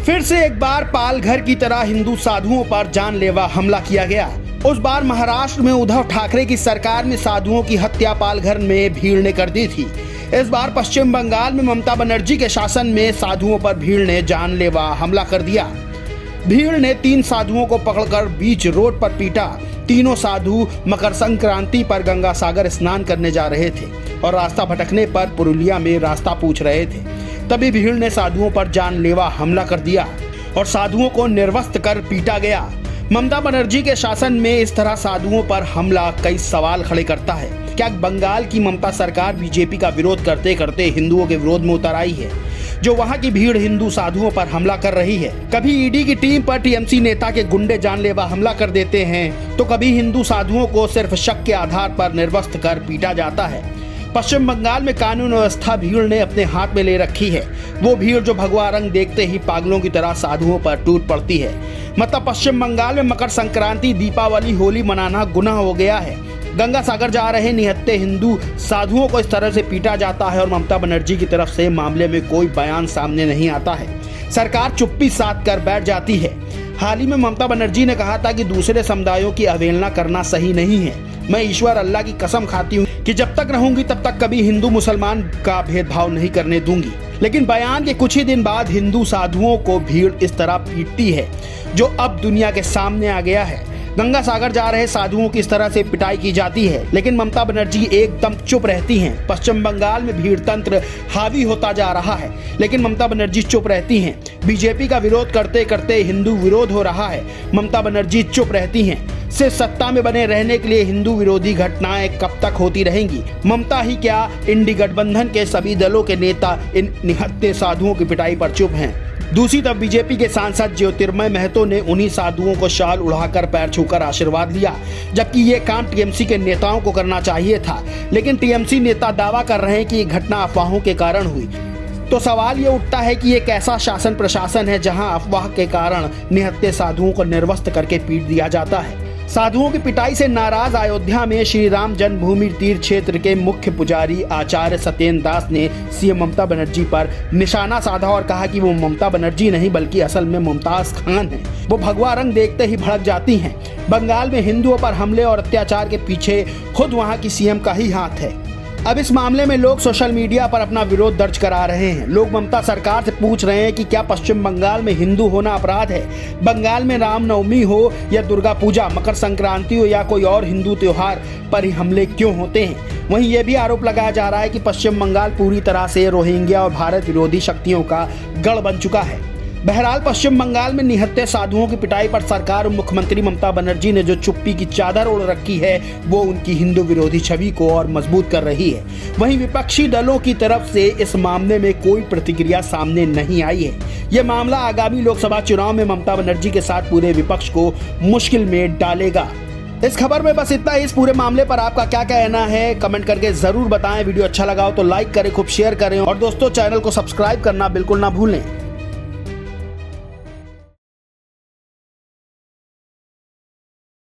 फिर से एक बार पालघर की तरह हिंदू साधुओं पर जानलेवा हमला किया गया। उस बार महाराष्ट्र में उद्धव ठाकरे की सरकार में साधुओं की हत्या पालघर में भीड़ ने कर दी थी। इस बार पश्चिम बंगाल में ममता बनर्जी के शासन में साधुओं पर भीड़ ने जानलेवा हमला कर दिया। भीड़ ने 3 साधुओं को पकड़कर बीच रोड पर पीटा। तीनों साधु मकर संक्रांति पर गंगा सागर स्नान करने जा रहे थे और रास्ता भटकने पर पुरुलिया में रास्ता पूछ रहे थे। तभी भीड़ ने साधुओं पर जानलेवा हमला कर दिया और साधुओं को निर्वस्त्र कर पीटा गया। ममता बनर्जी के शासन में इस तरह साधुओं पर हमला कई सवाल खड़े करता है। क्या बंगाल की ममता सरकार बीजेपी का विरोध करते करते हिंदुओं के विरोध में उतर आई है, जो वहां की भीड़ हिंदू साधुओं पर हमला कर रही है? कभी ईडी की टीम पर टीएमसी नेता के गुंडे जानलेवा हमला कर देते हैं, तो कभी हिंदू साधुओं को सिर्फ शक के आधार पर निर्वस्त्र कर पीटा जाता है। पश्चिम बंगाल में कानून व्यवस्था भीड़ ने अपने हाथ में ले रखी है। वो भीड़ जो भगवा रंग देखते ही पागलों की तरह साधुओं पर टूट पड़ती है। मतलब पश्चिम बंगाल में मकर संक्रांति, दीपावली, होली मनाना गुनाह हो गया है। गंगा सागर जा रहे निहत्थे हिंदू साधुओं को इस तरह से पीटा जाता है और ममता बनर्जी की तरफ से मामले में कोई बयान सामने नहीं आता है। सरकार चुप्पी साध कर बैठ जाती है। हाल ही में ममता बनर्जी ने कहा था कि दूसरे समुदायों की अवहेलना करना सही नहीं है। मैं ईश्वर अल्लाह की कसम खाती हूँ कि जब तक रहूंगी तब तक कभी हिंदू मुसलमान का भेदभाव नहीं करने दूंगी। लेकिन बयान के कुछ ही दिन बाद हिंदू साधुओं को भीड़ इस तरह पीटती है, जो अब दुनिया के सामने आ गया है। गंगा सागर जा रहे साधुओं की इस तरह से पिटाई की जाती है, लेकिन ममता बनर्जी एकदम चुप रहती हैं। पश्चिम बंगाल में भीड़ तंत्र हावी होता जा रहा है, लेकिन ममता बनर्जी चुप रहती हैं। बीजेपी का विरोध करते करते हिंदू विरोध हो रहा है, ममता बनर्जी चुप रहती हैं। सिर्फ सत्ता में बने रहने के लिए हिंदू विरोधी घटनाएं कब तक होती रहेंगी? ममता ही क्या, इंडी गठबंधन के सभी दलों के नेता इन निहत्थे साधुओं की पिटाई पर चुप हैं। दूसरी तरफ बीजेपी के सांसद ज्योतिर्मय महतो ने उन्हीं साधुओं को शाल उड़ाकर पैर छूकर आशीर्वाद लिया, जबकि ये काम टीएमसी के नेताओं को करना चाहिए था। लेकिन टीएमसी नेता दावा कर रहे हैं कि ये घटना अफवाहों के कारण हुई। तो सवाल ये उठता है कि ये कैसा शासन प्रशासन है जहां अफवाह के कारण निहत्थे साधुओं को निर्वस्त्र करके पीट दिया जाता है। साधुओं की पिटाई से नाराज अयोध्या में श्री राम जन्मभूमि तीर्थ क्षेत्र के मुख्य पुजारी आचार्य सत्येंद्र दास ने सीएम ममता बनर्जी पर निशाना साधा और कहा कि वो ममता बनर्जी नहीं बल्कि असल में मुमताज खान है। वो भगवा रंग देखते ही भड़क जाती हैं। बंगाल में हिंदुओं पर हमले और अत्याचार के पीछे खुद वहां की सीएम का ही हाथ है। अब इस मामले में लोग सोशल मीडिया पर अपना विरोध दर्ज करा रहे हैं। लोग ममता सरकार से पूछ रहे हैं कि क्या पश्चिम बंगाल में हिंदू होना अपराध है? बंगाल में रामनवमी हो या दुर्गा पूजा, मकर संक्रांति हो या कोई और हिंदू त्योहार पर ही हमले क्यों होते हैं? वहीं ये भी आरोप लगाया जा रहा है कि पश्चिम बंगाल पूरी तरह से रोहिंग्या और भारत विरोधी शक्तियों का गढ़ बन चुका है। बहरहाल पश्चिम बंगाल में निहत्थे साधुओं की पिटाई पर सरकार और मुख्यमंत्री ममता बनर्जी ने जो चुप्पी की चादर ओढ़ रखी है, वो उनकी हिंदू विरोधी छवि को और मजबूत कर रही है। वहीं विपक्षी दलों की तरफ से इस मामले में कोई प्रतिक्रिया सामने नहीं आई है। यह मामला आगामी लोकसभा चुनाव में ममता बनर्जी के साथ पूरे विपक्ष को मुश्किल में डालेगा। इस खबर में बस इतना ही। इस पूरे मामले पर आपका क्या कहना है कमेंट करके जरूर बताएं। वीडियो अच्छा लगा हो तो लाइक करें, खूब शेयर करें और दोस्तों चैनल को सब्सक्राइब करना बिल्कुल ना भूलें।